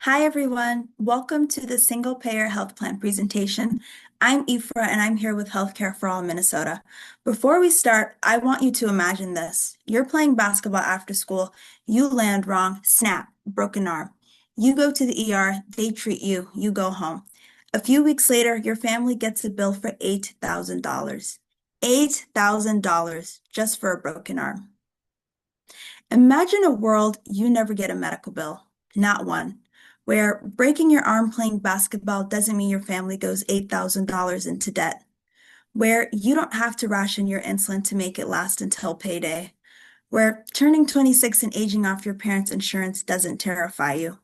Hi, everyone. Welcome to the Single Payer Health Plan presentation. I'm Ifra, and I'm here with Healthcare for All Minnesota. Before we start, I want you to imagine this. You're playing basketball after school. You land wrong, snap, broken arm. You go to the ER, they treat you, you go home. A few weeks later, your family gets a bill for $8,000. $8,000 just for a broken arm. Imagine a world you never get a medical bill, not one, where breaking your arm playing basketball doesn't mean your family goes $8,000 into debt, where you don't have to ration your insulin to make it last until payday, where turning 26 and aging off your parents' insurance doesn't terrify you.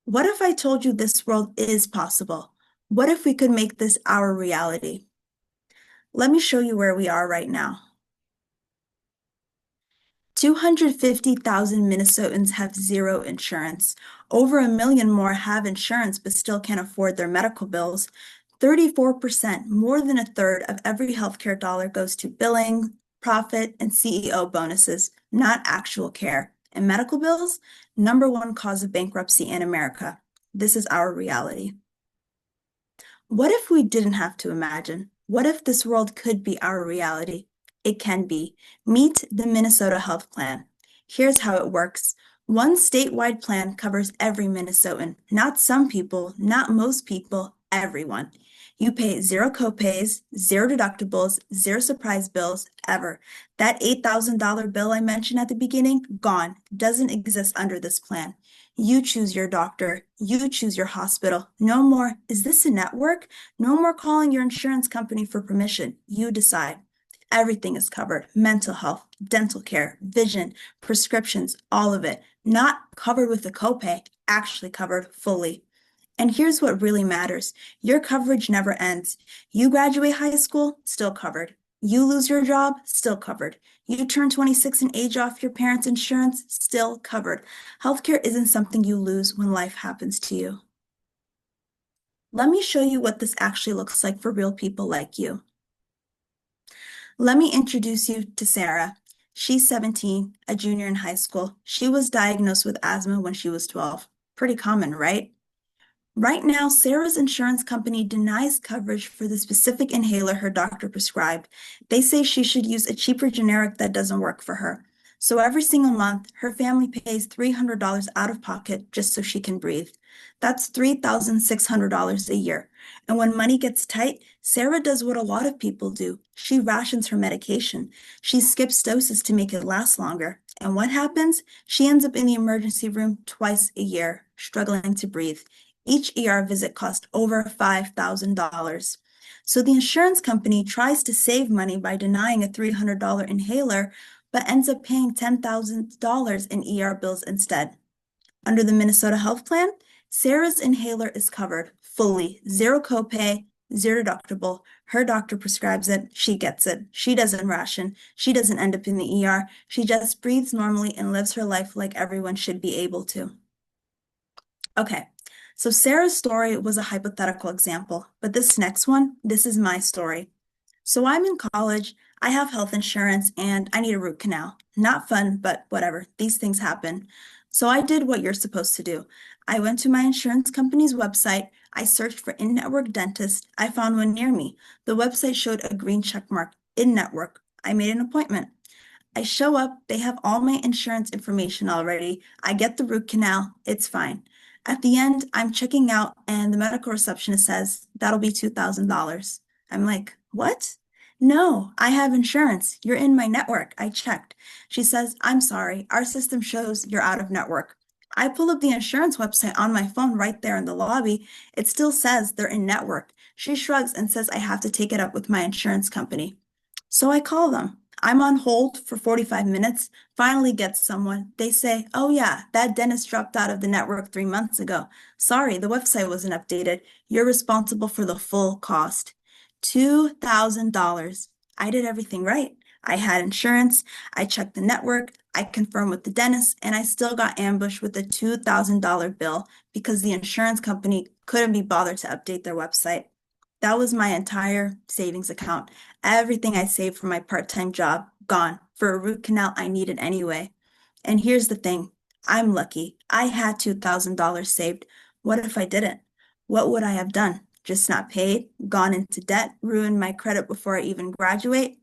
What if I told you this world is possible? What if we could make this our reality? Let me show you where we are right now. 250,000 Minnesotans have zero insurance. Over a million more have insurance but still can't afford their medical bills. 34%, more than a third of every healthcare dollar goes to billing, profit, and CEO bonuses, not actual care. And medical bills, number one cause of bankruptcy in America. This is our reality. What if we didn't have to imagine? What if this world could be our reality? It can be. Meet the Minnesota Health Plan. Here's how it works. One statewide plan covers every Minnesotan, not some people, not most people, everyone. You pay zero copays, zero deductibles, zero surprise bills, ever. That $8,000 bill I mentioned at the beginning, gone, doesn't exist under this plan. You choose your doctor. You choose your hospital. No more, is this a network? No more calling your insurance company for permission. You decide. Everything is covered. Mental health, dental care, vision, prescriptions, all of it. Not covered with a copay, actually covered fully. And here's what really matters. Your coverage never ends. You graduate high school, still covered. You lose your job, still covered. You turn 26 and age off your parents' insurance, still covered. Healthcare isn't something you lose when life happens to you. Let me show you what this actually looks like for real people like you. Let me introduce you to Sarah. She's 17, a junior in high school. She was diagnosed with asthma when she was 12. Pretty common, right? Right now, Sarah's insurance company denies coverage for the specific inhaler her doctor prescribed. They say she should use a cheaper generic that doesn't work for her. So every single month, her family pays $300 out of pocket just so she can breathe. That's $3,600 a year. And when money gets tight, Sarah does what a lot of people do. She rations her medication. She skips doses to make it last longer. And what happens? She ends up in the emergency room twice a year, struggling to breathe. Each ER visit cost over $5,000. So the insurance company tries to save money by denying a $300 inhaler, but ends up paying $10,000 in ER bills instead. Under the Minnesota Health Plan, Sarah's inhaler is covered fully, zero copay, zero deductible. Her doctor prescribes it, she gets it. She doesn't ration, she doesn't end up in the ER. She just breathes normally and lives her life like everyone should be able to. Okay, so Sarah's story was a hypothetical example, but this next one, this is my story. So I'm in college, I have health insurance, and I need a root canal. Not fun, but whatever, these things happen. So I did what you're supposed to do. I went to my insurance company's website, I searched for in-network dentist, I found one near me. The website showed a green check mark, in-network. I made an appointment. I show up, they have all my insurance information already. I get the root canal, it's fine. At the end, I'm checking out and the medical receptionist says, that'll be $2,000. I'm like, what? No, I have insurance. You're in my network. I checked. She says, I'm sorry. Our system shows you're out of network. I pull up the insurance website on my phone right there in the lobby. It still says they're in network. She shrugs and says I have to take it up with my insurance company. So I call them. I'm on hold for 45 minutes, finally get someone. They say, oh yeah, that dentist dropped out of the network 3 months ago. Sorry, the website wasn't updated. You're responsible for the full cost. $2,000. I did everything right. I had insurance, I checked the network, I confirmed with the dentist, and I still got ambushed with a $2,000 bill because the insurance company couldn't be bothered to update their website. That was my entire savings account. Everything I saved for my part-time job, gone for a root canal I needed anyway. And here's the thing, I'm lucky. I had $2,000 saved. What if I didn't? What would I have done? Just not paid, gone into debt, ruined my credit before I even graduate?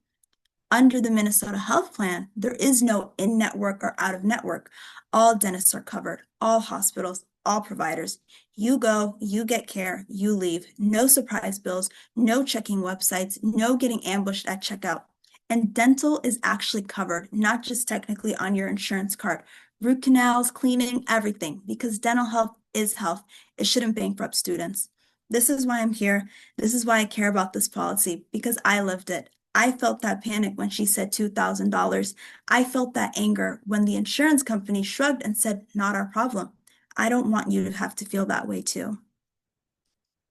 Under the Minnesota Health Plan, there is no in-network or out-of-network. All dentists are covered, all hospitals, all providers. You go, you get care, you leave. No surprise bills, no checking websites, no getting ambushed at checkout. And dental is actually covered, not just technically on your insurance card. Root canals, cleaning, everything, because dental health is health. It shouldn't bankrupt students. This is why I'm here. This is why I care about this policy, because I lived it. I felt that panic when she said $2,000. I felt that anger when the insurance company shrugged and said, not our problem. I don't want you to have to feel that way too.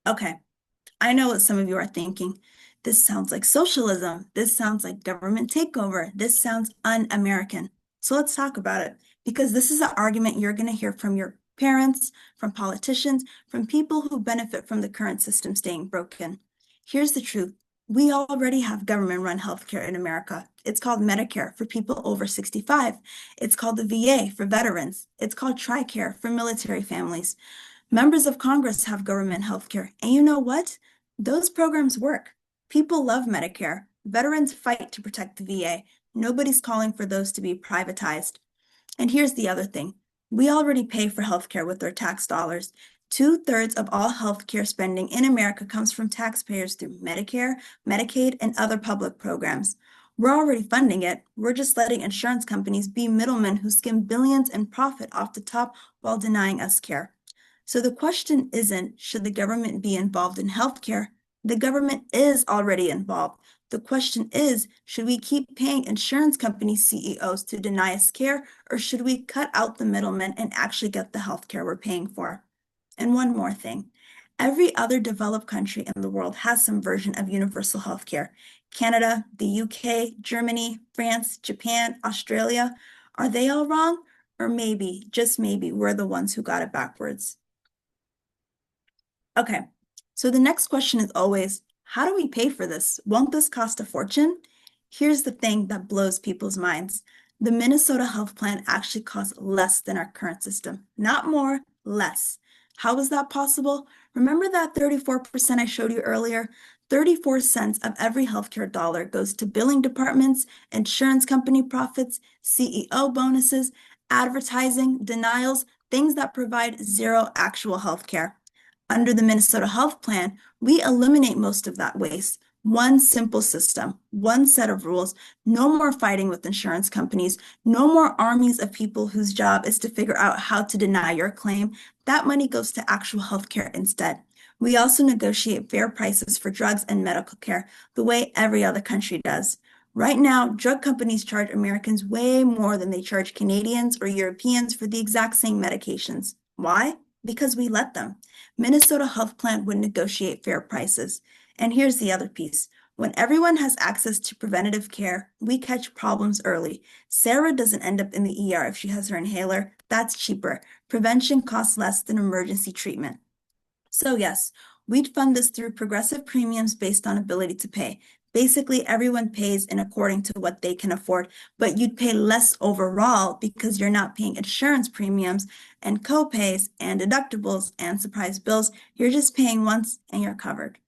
Okay, I know what some of you are thinking. This sounds like socialism. This sounds like government takeover. This sounds un-American. So let's talk about it, because this is an argument you're going to hear from your parents, from politicians, from people who benefit from the current system staying broken. Here's the truth. We already have government-run healthcare in America. It's called Medicare for people over 65. It's called the VA for veterans. It's called TRICARE for military families. Members of Congress have government health care. And you know what? Those programs work. People love Medicare. Veterans fight to protect the VA. Nobody's calling for those to be privatized. And here's the other thing. We already pay for healthcare with our tax dollars. Two-thirds of all healthcare spending in America comes from taxpayers through Medicare, Medicaid, and other public programs. We're already funding it. We're just letting insurance companies be middlemen who skim billions in profit off the top while denying us care. So the question isn't, should the government be involved in healthcare? The government is already involved. The question is, should we keep paying insurance company CEOs to deny us care, or should we cut out the middlemen and actually get the healthcare we're paying for? And one more thing. Every other developed country in the world has some version of universal healthcare. Canada, the UK, Germany, France, Japan, Australia. Are they all wrong? Or maybe, just maybe, we're the ones who got it backwards. Okay, so the next question is always, how do we pay for this? Won't this cost a fortune? Here's the thing that blows people's minds. The Minnesota Health Plan actually costs less than our current system. Not more, less. How is that possible? Remember that 34% I showed you earlier? 34 cents of every healthcare dollar goes to billing departments, insurance company profits, CEO bonuses, advertising, denials, things that provide zero actual healthcare. Under the Minnesota Health Plan, we eliminate most of that waste. One simple system, one set of rules, no more fighting with insurance companies, no more armies of people whose job is to figure out how to deny your claim. That money goes to actual healthcare instead. We also negotiate fair prices for drugs and medical care, the way every other country does. Right now, drug companies charge Americans way more than they charge Canadians or Europeans for the exact same medications. Why? Because we let them. Minnesota Health Plan would negotiate fair prices. And here's the other piece. When everyone has access to preventative care, we catch problems early. Sarah doesn't end up in the ER if she has her inhaler. That's cheaper. Prevention costs less than emergency treatment. So yes, we'd fund this through progressive premiums based on ability to pay. Basically, everyone pays in according to what they can afford, but you'd pay less overall because you're not paying insurance premiums and co-pays and deductibles and surprise bills. You're just paying once and you're covered.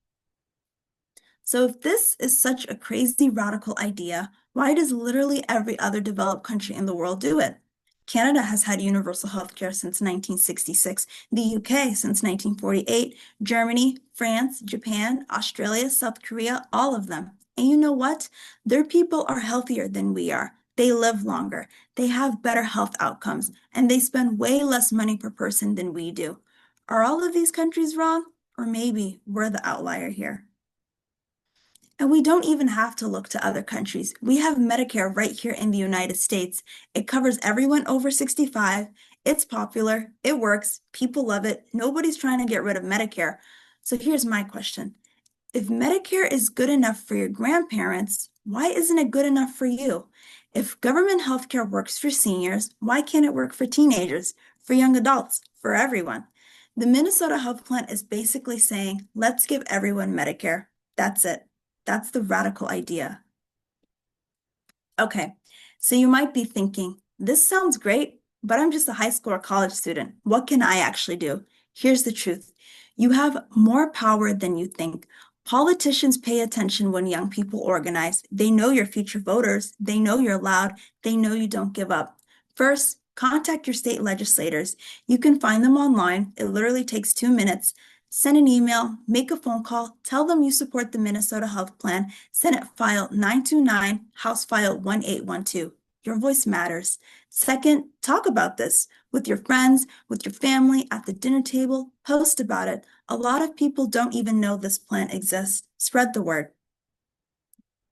So if this is such a crazy radical idea, why does literally every other developed country in the world do it? Canada has had universal health care since 1966, the UK since 1948, Germany, France, Japan, Australia, South Korea, all of them. And you know what? Their people are healthier than we are. They live longer, they have better health outcomes, and they spend way less money per person than we do. Are all of these countries wrong? Or maybe we're the outlier here. And we don't even have to look to other countries. We have Medicare right here in the United States. It covers everyone over 65. It's popular. It works. People love it. Nobody's trying to get rid of Medicare. So here's my question. If Medicare is good enough for your grandparents, why isn't it good enough for you? If government healthcare works for seniors, why can't it work for teenagers, for young adults, for everyone? The Minnesota Health Plan is basically saying, let's give everyone Medicare. That's it. That's the radical idea. Okay, so you might be thinking, this sounds great, But I'm just a high school or college student. What can I actually do? Here's the truth. You have more power than you think. Politicians pay attention when young people organize. They know your future voters. They know you're loud. They know you don't give up. First, contact your state legislators. You can find them online. It literally takes 2 minutes. Send an email, make a phone call, tell them you support the Minnesota Health Plan, Senate File 929, House File 1812. Your voice matters. Second, talk about this with your friends, with your family, at the dinner table. Post about it. A lot of people don't even know this plan exists. Spread the word.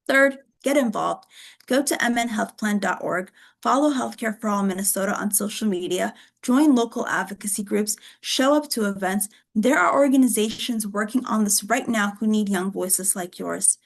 Third, get involved. Go to mnhealthplan.org, follow Healthcare for All Minnesota on social media, join local advocacy groups, show up to events. There are organizations working on this right now who need young voices like yours.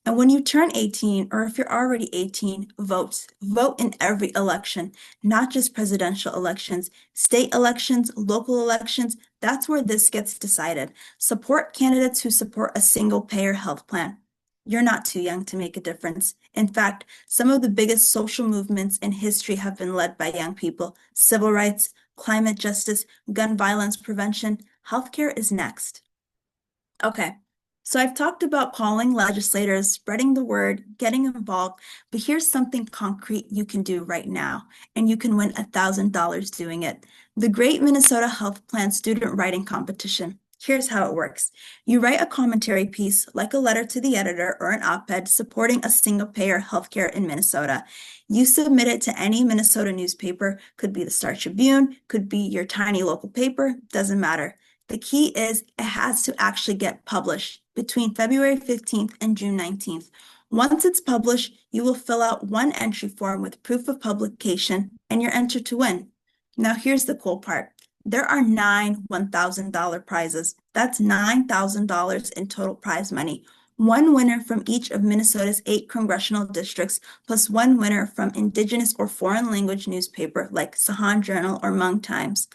And when you turn 18, or if you're already 18, vote. Vote in every election, not just presidential elections, state elections, local elections. That's where this gets decided. Support candidates who support a single-payer health plan. You're not too young to make a difference. In fact, some of the biggest social movements in history have been led by young people. Civil rights, climate justice, gun violence prevention. Healthcare is next. Okay, so I've talked about calling legislators, spreading the word, getting involved, but here's something concrete you can do right now, and you can win $1,000 doing it. The Great Minnesota Health Plan Student Writing Competition. Here's how it works. You write a commentary piece, like a letter to the editor or an op-ed supporting a single-payer healthcare in Minnesota. You submit it to any Minnesota newspaper, could be the Star Tribune, could be your tiny local paper, doesn't matter. The key is it has to actually get published between February 15th and June 19th. Once it's published, you will fill out one entry form with proof of publication and you're entered to win. Now, here's the cool part. There are 9 $1,000 prizes. That's $9,000 in total prize money. One winner from each of Minnesota's 8 congressional districts, plus one winner from Indigenous or foreign language newspaper like Sahan Journal or Hmong Times.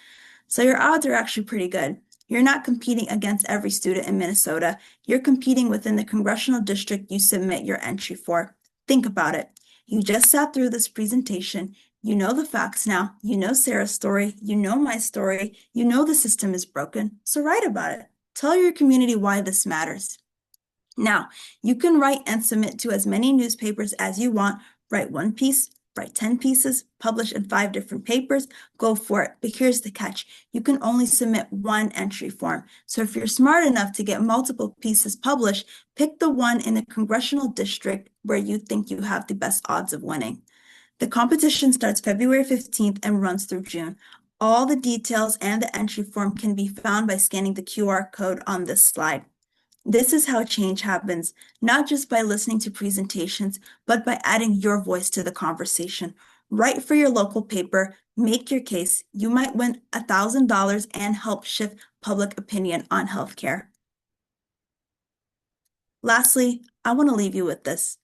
So your odds are actually pretty good. You're not competing against every student in Minnesota. You're competing within the congressional district you submit your entry for. Think about it. You just sat through this presentation. You know the facts now. You know Sarah's story. You know my story. You know the system is broken. So write about it. Tell your community why this matters. Now, you can write and submit to as many newspapers as you want. Write one piece, write 10 pieces, publish in 5 different papers, go for it. But here's the catch. You can only submit one entry form. So if you're smart enough to get multiple pieces published, pick the one in the congressional district where you think you have the best odds of winning. The competition starts February 15th and runs through June. All the details and the entry form can be found by scanning the QR code on this slide. This is how change happens, not just by listening to presentations, but by adding your voice to the conversation. Write for your local paper, make your case. You might win $1,000 and help shift public opinion on healthcare. Lastly, I want to leave you with this.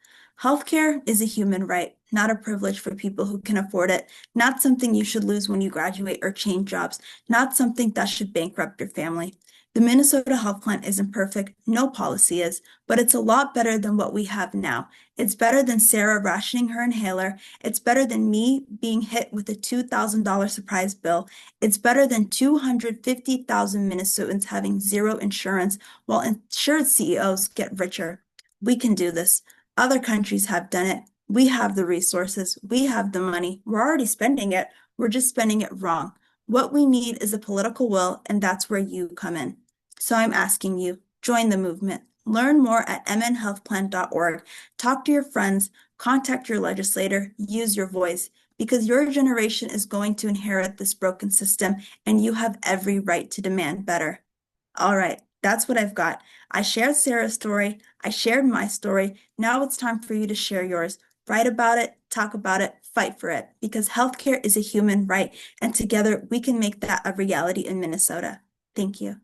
Healthcare is a human right, not a privilege for people who can afford it, not something you should lose when you graduate or change jobs, not something that should bankrupt your family. The Minnesota Health Plan isn't perfect, no policy is, but it's a lot better than what we have now. It's better than Sarah rationing her inhaler. It's better than me being hit with a $2,000 surprise bill. It's better than 250,000 Minnesotans having zero insurance while insured CEOs get richer. We can do this. Other countries have done it. We have the resources. We have the money. We're already spending it. We're just spending it wrong. What we need is a political will, and that's where you come in. So I'm asking you, join the movement. Learn more at mnhealthplan.org. Talk to your friends, contact your legislator, use your voice, because your generation is going to inherit this broken system, and you have every right to demand better. All right, that's what I've got. I shared Sarah's story. I shared my story. Now it's time for you to share yours. Write about it, talk about it, fight for it, because healthcare is a human right, and together we can make that a reality in Minnesota. Thank you.